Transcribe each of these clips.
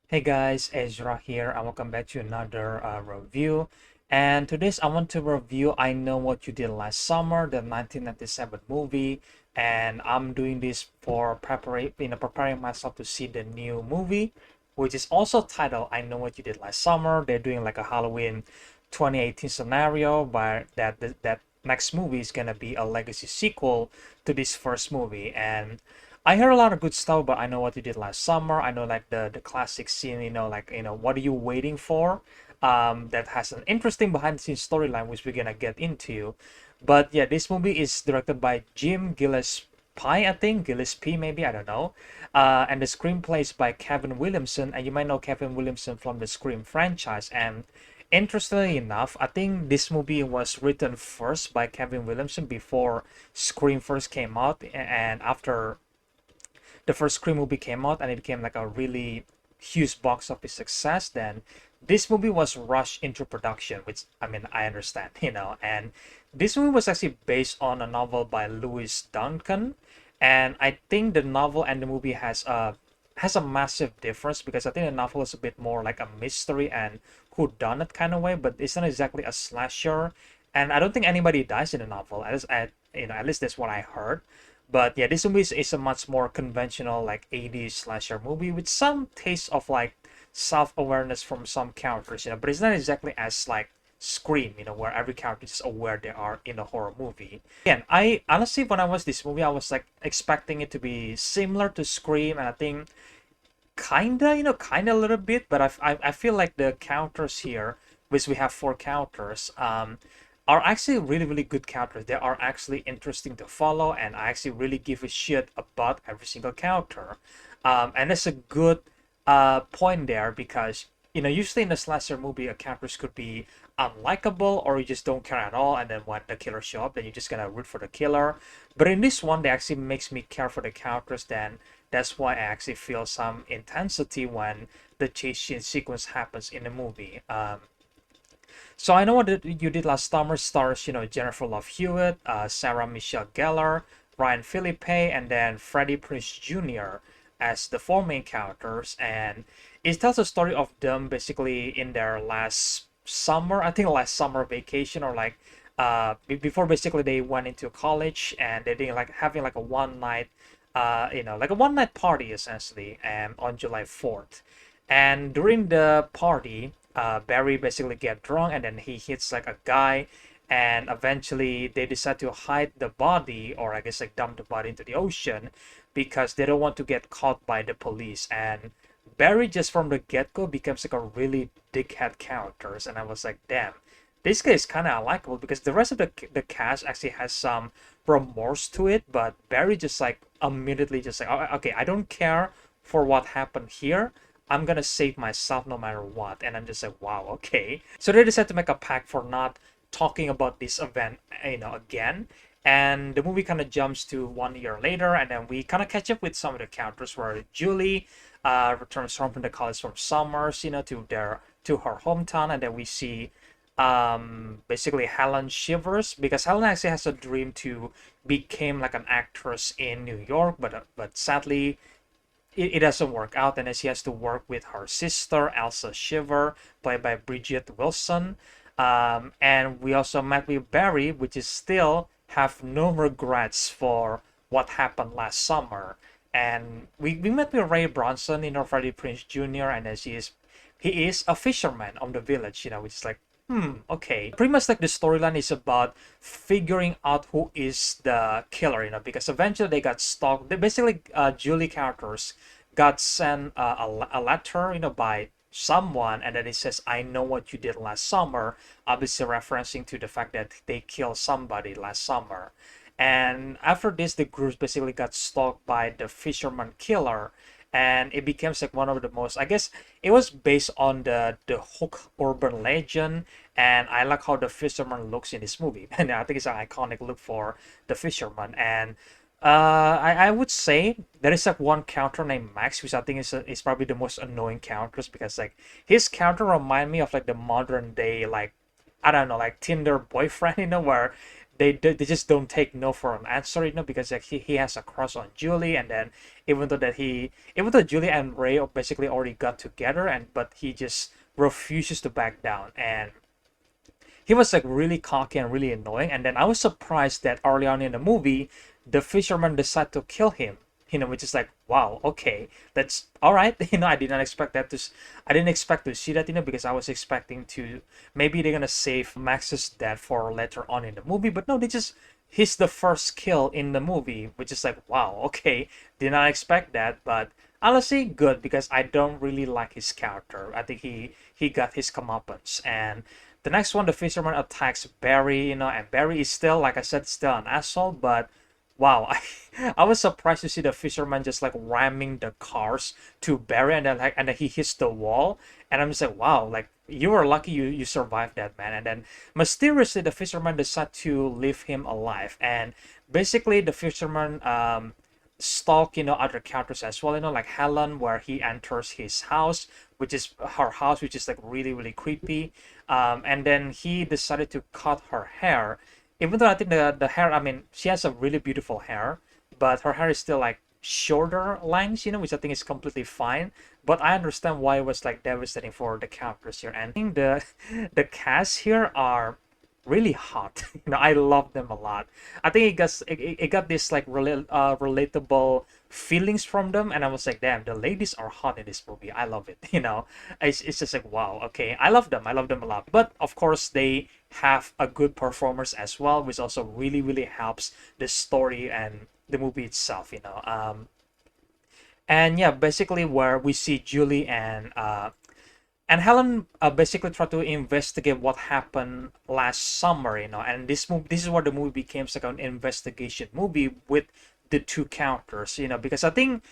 Hey guys, Ezra here, and welcome back to another review. And today I want to review I Know What You Did Last Summer, the 1997 movie. And I'm doing this for preparing myself to see the new movie, which is also titled I Know What You Did Last Summer. They're doing like a Halloween 2018 scenario, but that next movie is gonna be a legacy sequel to this first movie. And I heard a lot of good stuff, but I Know What You Did Last Summer. I know like the classic scene, what are you waiting for? That has an interesting behind the scenes storyline, which we're gonna get into. But yeah, this movie is directed by Jim Gillespie, I think Gillespie maybe, I don't know. And the screenplay is by Kevin Williamson, and you might know Kevin Williamson from the Scream franchise. And interestingly enough, I think this movie was written first by Kevin Williamson before Scream first came out, and after the first Scream movie came out and it became like a really huge box office success, then this movie was rushed into production, which I mean I understand, and this movie was actually based on a novel by Lewis Duncan, and I think the novel and the movie has a massive difference because I think the novel is a bit more like a mystery and who done it kind of way, but it's not exactly a slasher, and I don't think anybody dies in the novel. At least that's what I heard. But yeah, this movie is a much more conventional like 80s slasher movie with some taste of like self-awareness from some characters, but it's not exactly as like Scream, where every character is aware they are in a horror movie. Again, I honestly, when I watched this movie, I was like expecting it to be similar to Scream, and I think kinda a little bit, but I feel like the characters here, which we have four characters, are actually really, really good characters. They are actually interesting to follow, and I actually really give a shit about every single character. And that's a good point there because, usually in a slasher movie, a characters could be unlikable or you just don't care at all, and then when the killer show up, then you're just gonna root for the killer. But in this one, they actually makes me care for the characters. Then that's why I actually feel some intensity when the chase scene sequence happens in the movie. So I Know What You Did Last Summer stars, Jennifer Love Hewitt, Sarah Michellegellar, Ryan Phillipe, and then Freddie Prinzejr as the four main characters. And it tells a story of them basically in their last summer, I think last summer vacation, or like before basically they went into college, and they did like having like a one night like a one night party essentially, on July 4th. And during the party, Barry basically get drunk and then he hits like a guy, and eventually they decide to hide the body, or I guess like dump the body into the ocean because they don't want to get caught by the police. And Barry just from the get-go becomes like a really dickhead character, and I was like, damn, this guy is kind of unlikable because the rest of the cast actually has some remorse to it, but Barry just like immediately just like, "Oh, okay, I don't care for what happened here. I'm gonna save myself no matter what." And I'm just like, wow, okay. So they decided to make a pact for not talking about this event, again. And the movie kind of jumps to 1 year later, and then we kind of catch up with some of the characters where Julie returns home from the college from summers, to her hometown, and then we see basically Helen Shivers, because Helen actually has a dream to become like an actress in New York, but sadly it doesn't work out, and then she has to work with her sister Elsa Shiver, played by Bridget Wilson. And we also met with Barry, which is still have no regrets for what happened last summer. And we met with Ray Bronson, Freddie Prinze Jr., and as he is a fisherman on the village, which is like, okay. Pretty much like the storyline is about figuring out who is the killer, because eventually they got stalked. They basically, Julie characters got sent a letter, by someone, and then it says, "I know what you did last summer," obviously referencing to the fact that they killed somebody last summer. And after this, the group basically got stalked by the fisherman killer, and it becomes like one of the most, I guess it was based on the Hook urban legend. And I like how the fisherman looks in this movie, and I think it's an iconic look for the fisherman. And I would say there is like one character named Max, which I think is probably the most annoying characters, because like his character remind me of like the modern day, like, I don't know, like Tinder boyfriend, where they just don't take no for an answer, because like he has a crush on Julie, and then even though Julie and Ray basically already got together, but he just refuses to back down, and he was like really cocky and really annoying. And then I was surprised that early on in the movie, the fisherman decided to kill him. Which is like, wow, okay, that's all right. I did not expect that I didn't expect to see that, because I was expecting to maybe they're gonna save Max's death for later on in the movie, but no, he's the first kill in the movie, which is like, wow, okay, did not expect that, but honestly, good, because I don't really like his character. I think he got his comeuppance. And the next one, the fisherman attacks Barry, and Barry is still, like I said, still an asshole, but wow, I was surprised to see the fisherman just like ramming the cars to Barry, and then he hits the wall, and I'm just like, wow, like you were lucky you survived that, man. And then mysteriously the fisherman decided to leave him alive, and basically the fisherman stalk other characters as well, like Helen, where he enters his house, which is her house, which is like really really creepy, and then he decided to cut her hair, even though I think the hair, I mean, she has a really beautiful hair, but her hair is still like shorter lengths, which I think is completely fine. But I understand why it was like devastating for the characters here. And I think the cast here are really hot. I love them a lot. I think it got this like relatable feelings from them, and I was like, damn, the ladies are hot in this movie. I love it. It's just like, wow, okay, I love them a lot. But of course they have a good performance as well, which also really really helps the story and the movie itself. And yeah, basically where we see Julie and Helen basically try to investigate what happened last summer, and this is where the movie becomes like an investigation movie with the two characters, because I think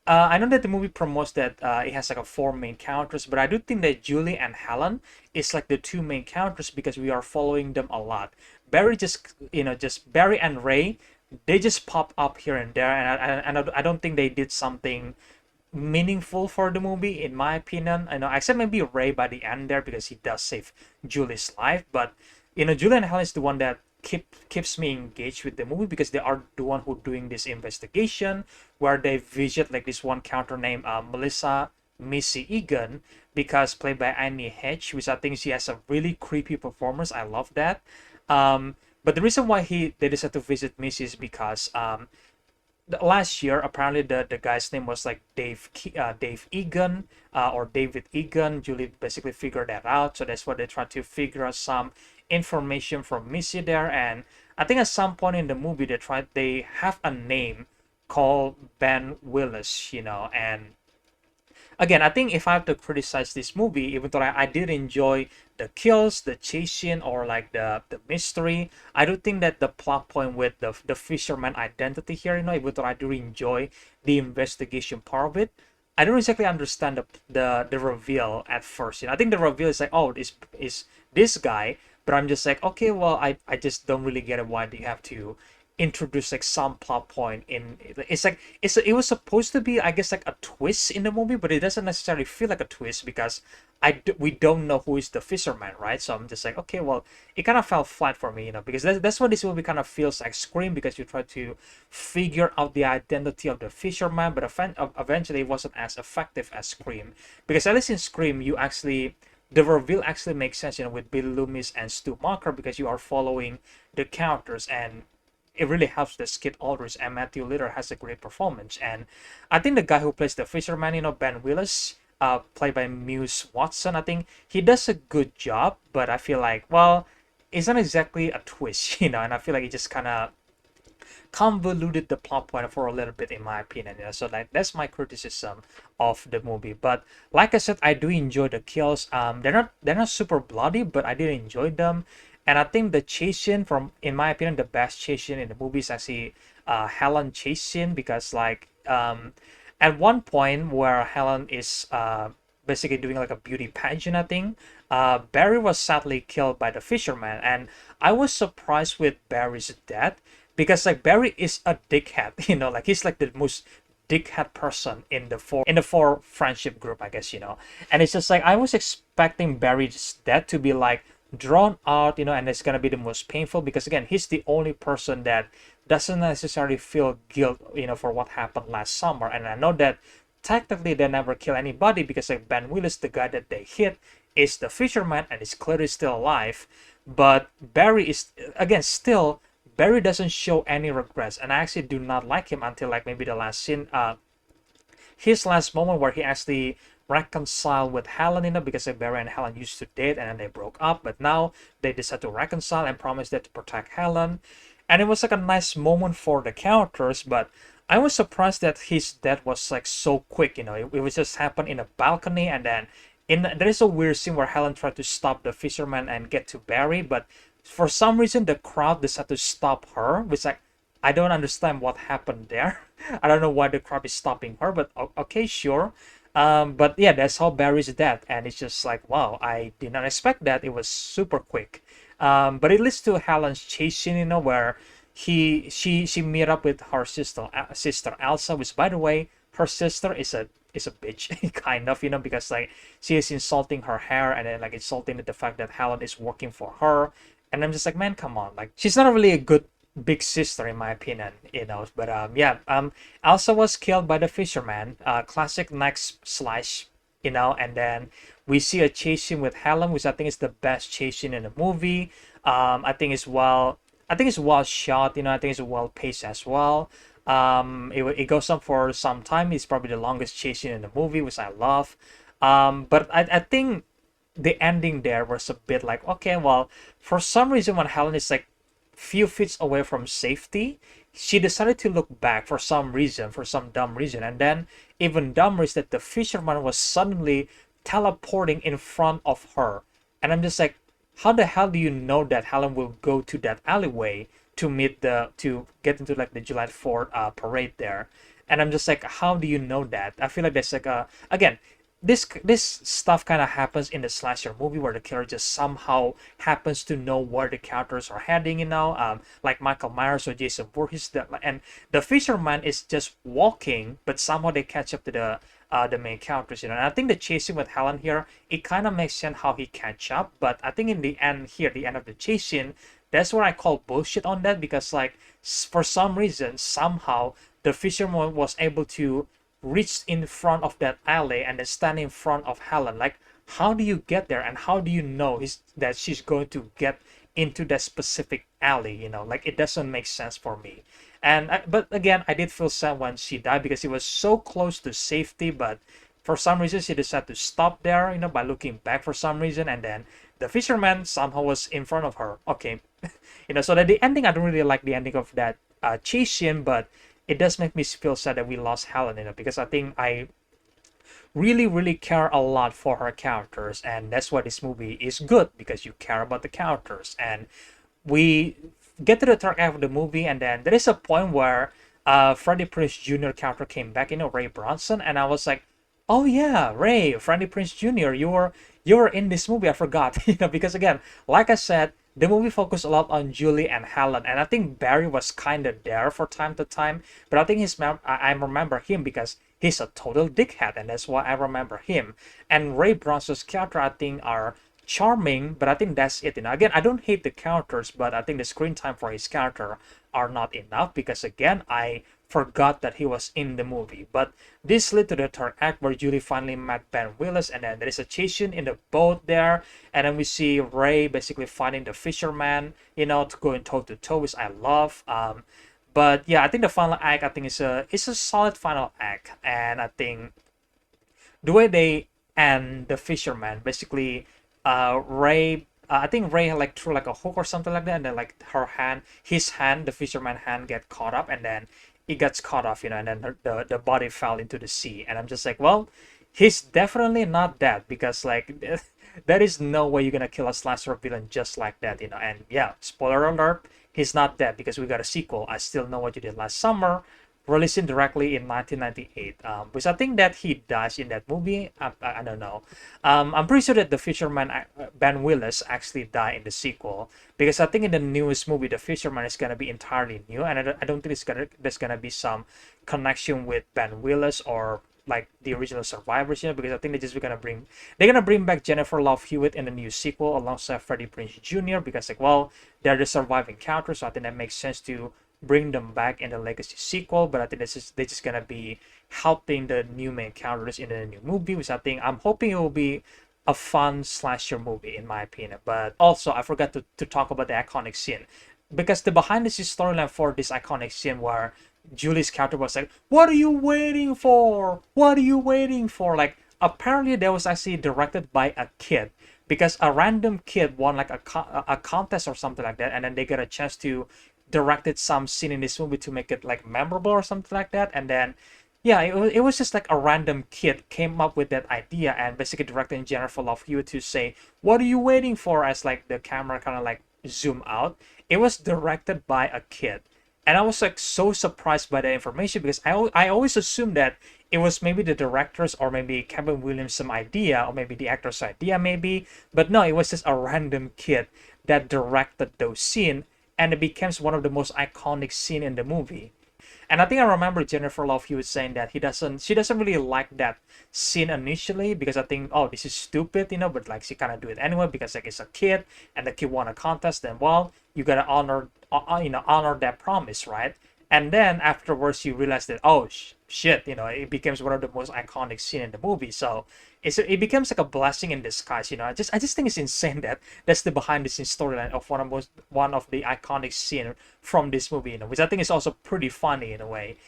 I know that the movie promotes that it has like a four main characters, but I do think that Julie and Helen is like the two main characters because we are following them a lot. Barry just Barry and Ray, they just pop up here and there, and I don't think they did something meaningful for the movie, in my opinion. I know, except maybe Ray by the end there, because he does save Julie's life. But Julie and Helen is the one that keeps me engaged with the movie, because they are the one who doing this investigation, where they visit like this one character named Melissa Missy Egan, because played by Annie Hedge, which I think she has a really creepy performance. I love that. But the reason why they decided to visit Missy is because last year apparently the guy's name was like Dave Egan, or David Egan. Julie basically figured that out, so that's why they tried to figure out some information from Missy there. And I think at some point in the movie they have a name called Ben Willis, and again, I think if I have to criticize this movie, even though I did enjoy the kills, the chasing, or like the mystery, I do think that the plot point with the fisherman identity here, even though I do enjoy the investigation part of it, I don't exactly understand the reveal at first. I think the reveal is like, oh, is this guy, but I'm just like, okay, well, I just don't really get it. Why do you have to introduce like some plot point in? It's like it was supposed to be, I guess, like a twist in the movie, but it doesn't necessarily feel like a twist because we don't know who is the fisherman, right? So I'm just like, okay, well, it kind of fell flat for me, because that's what this movie kind of feels like Scream, because you try to figure out the identity of the fisherman, but eventually it wasn't as effective as Scream, because at least in Scream the reveal actually makes sense, with Billy Loomis and Stu Macher, because you are following the characters, and it really helps that Skid Aldrich and Matthew Lillard has a great performance. And I think the guy who plays the fisherman, Ben Willis, played by Muse Watson, I think he does a good job, but I feel like, well, it's not exactly a twist, and I feel like it just kind of convoluted the plot point for a little bit, in my opinion. So like that's my criticism of the movie. But like I said, I do enjoy the kills. They're not super bloody, but I did enjoy them. And I think the chase scene, in my opinion, the best chase scene in the movie is actually Helen chase scene, because like at one point where Helen is basically doing like a beauty pageant, I think Barry was sadly killed by the fisherman, and I was surprised with Barry's death, because like Barry is a dickhead, like he's like the most dickhead person in the four friendship group, I guess, and it's just like I was expecting Barry's death to be like drawn out, and it's gonna be the most painful because again, he's the only person that doesn't necessarily feel guilt, for what happened last summer. And I know that technically they never kill anybody because like Ben Willis, the guy that they hit, is the fisherman and is clearly still alive. But Barry is again still Barry doesn't show any regrets, and I actually do not like him until like maybe the last scene, his last moment where he actually reconciled with Helen, because like Barry and Helen used to date and then they broke up, but now they decide to reconcile and promise that to protect Helen. And it was like a nice moment for the characters, but I was surprised that his death was like so quick. It was just happened in a balcony, and then there is a weird scene where Helen tried to stop the fisherman and get to Barry, but for some reason the crowd decided to stop her, which like I don't understand what happened there. I don't know why the crowd is stopping her, but okay, sure. But yeah, that's how Barry's death, and it's just like wow, I did not expect that. It was super quick. But it leads to Helen's chase scene, where she meet up with her sister Elsa, which by the way, her sister is a bitch kind of, because like she is insulting her hair and then like insulting the fact that Helen is working for her. And I'm just like, man, come on, like she's not really a good big sister in my opinion, but yeah, Elsa was killed by the fisherman, classic neck slash, and then we see a chase scene with Helen, which I think is the best chase scene in the movie. I think it's well shot, I think it's well paced as well. It goes on for some time. It's probably the longest chase scene in the movie, which I love. But I think the ending there was a bit like, okay, well, for some reason when Helen is like few feet away from safety, she decided to look back for some reason, for some dumb reason. And then even dumber is that the fisherman was suddenly teleporting in front of her. And I'm just like, how the hell do you know that Helen will go to that alleyway to get into like the July 4th parade there? And I'm just like, how do you know that? I feel like there's like again, this stuff kind of happens in the slasher movie where the killer just somehow happens to know where the characters are heading, like Michael Myers or Jason Voorhees, and the fisherman is just walking, but somehow they catch up to the main characters, and I think the chasing with Helen here, it kind of makes sense how he catch up, but I think in the end here, the end of the chasing, that's what I call bullshit on that, because like for some reason somehow the fisherman was able to reach in front of that alley and then stand in front of Helen. Like, how do you get there, and how do you know that she's going to get into that specific alley? Like it doesn't make sense for me. And but again, I did feel sad when she died because she was so close to safety, but for some reason she decided to stop there, by looking back for some reason, and then the fisherman somehow was in front of her. Okay, so that the ending, I don't really like the ending of that chase scene, but it does make me feel sad that we lost Helen, because I think I really, really care a lot for her characters, and that's why this movie is good, because you care about the characters. And we get to the third act of the movie, and then there is a point where Freddie Prinze Jr. character came back, Ray Bronson, and I was like, oh yeah, Freddie Prinze Jr., you were in this movie. I forgot, because again, like I said, the movie focused a lot on Julie and Helen, and I think Barry was kind of there for time to time, but I think I remember him because he's a total dickhead, and that's why I remember him. And Ray Bronson's character, I think, are charming, but I think that's it. Again, I don't hate the characters, but I think the screen time for his character are not enough, because again, I forgot that he was in the movie. But this led to the third act where Julie finally met Ben Willis, and then there is a chase scene in the boat there, and then we see Ray basically fighting the fisherman, to go in toe to toe, which I love. But yeah, I think the final act, I think it's a solid final act, and I think the way they end the fisherman, basically, Ray. I think Ray like threw like a hook or something like that, and then like his hand, the fisherman hand, get caught up, and then it gets caught off, and then the body fell into the sea. And I'm just like, well, he's definitely not dead, because like there is no way you're gonna kill a slasher villain just like that, And yeah, spoiler alert, he's not dead, because we got a sequel, I Still Know What You Did Last Summer, releasing directly in 1998, which I think that he dies in that movie. I don't know. I'm pretty sure that the fisherman Ben Willis actually died in the sequel, because I think in the newest movie the fisherman is gonna be entirely new, and I don't think there's gonna be some connection with Ben Willis or like the original survivors, you know, because I think they're gonna bring back Jennifer Love Hewitt in the new sequel alongside Freddie Prinze Jr. because like, well, they're the surviving characters, so I think that makes sense to bring them back in the Legacy sequel. But I think they're just gonna be helping the new main characters in the new movie, which I'm hoping it will be a fun slasher movie in my opinion. But also I forgot to talk about the iconic scene, because the behind the scenes storyline for this iconic scene where Julie's character was like, "What are you waiting for? What are you waiting for?" Like, apparently that was actually directed by a kid, because a random kid won like a contest or something like that, and then they got a chance to directed some scene in this movie to make it like memorable or something like that. And then yeah, it was just like a random kid came up with that idea and basically directing Jennifer Love Hewitt to say, "What are you waiting for?" as like the camera kind of like zoom out. It was directed by a kid. And I was like so surprised by the information, because I always assumed that it was maybe the director's or maybe Kevin Williamson idea or maybe the actor's idea maybe. But no, it was just a random kid that directed those scenes, and it becomes one of the most iconic scene in the movie. And I think I remember Jennifer Love Hewitt saying that she doesn't really like that scene initially, because I think, oh, this is stupid, you know, but like she kind of do it anyway because like it's a kid and the kid won a contest. Then, well, you gotta honor that promise, right? And then afterwards you realize that, oh shit, you know, it becomes one of the most iconic scene in the movie. So it becomes like a blessing in disguise, you know. I just think it's insane that that's the behind the scenes storyline of one of the iconic scene from this movie, you know, which I think is also pretty funny in a way.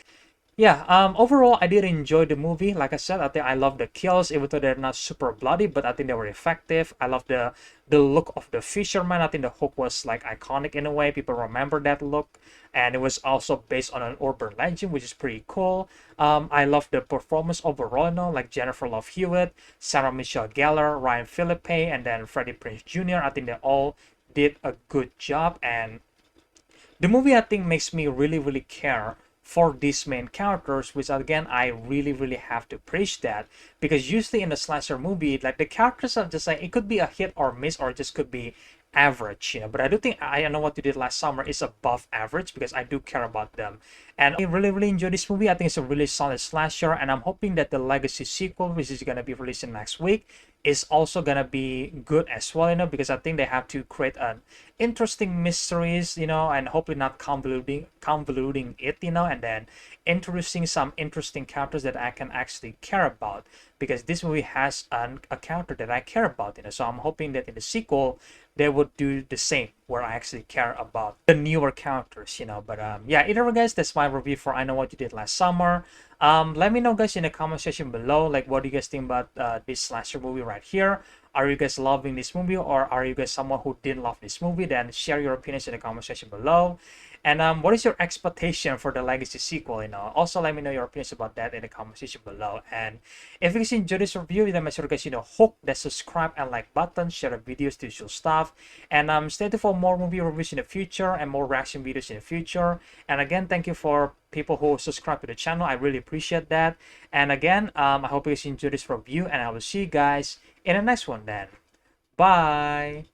Yeah, overall, I did enjoy the movie. Like I said, I think I love the kills, even though they're not super bloody, but I think they were effective. I love the look of the fisherman. I think the hook was like iconic in a way. People remember that look, and it was also based on an urban legend, which is pretty cool. I love the performance overall, you know, like Jennifer Love Hewitt, Sarah Michellegellar, Ryanphillipe, and then Freddie Prinze Jr. I think they all did a good job, and the movie I think makes me really care for these main characters, which again I really have to praise that, because usually in a slasher movie, like the characters are just like, it could be a hit or miss or just could be average, you know. But I do think I Know What You Did Last Summer is above average, because I do care about them, and I really enjoy this movie. I think it's a really solid slasher, and I'm hoping that the Legacy sequel, which is gonna be releasing next week, is also gonna be good as well, you know, because I think they have to create an interesting mysteries, you know, and hopefully not convoluting it, you know, and then introducing some interesting characters that I can actually care about, because this movie has a character that I care about, you know. So I'm hoping that in the sequel they would do the same, where I actually care about the newer characters, you know. But yeah, either way guys, that's my review for I Know What You Did Last Summer. Let me know guys in the comment section below, like, what do you guys think about this slasher movie right here? Are you guys loving this movie, or are you guys someone who didn't love this movie? Then share your opinions in the comment section below. And what is your expectation for the Legacy sequel, you know? Also, let me know your opinions about that in the comment section below. And if you guys enjoyed this review, then make sure you guys, you know, hit that subscribe and like button, share the videos to usual stuff. And stay tuned for more movie reviews in the future and more reaction videos in the future. And again, thank you for people who subscribe to the channel. I really appreciate that. And again, I hope you guys enjoyed this review, and I will see you guys in the next one then. Bye!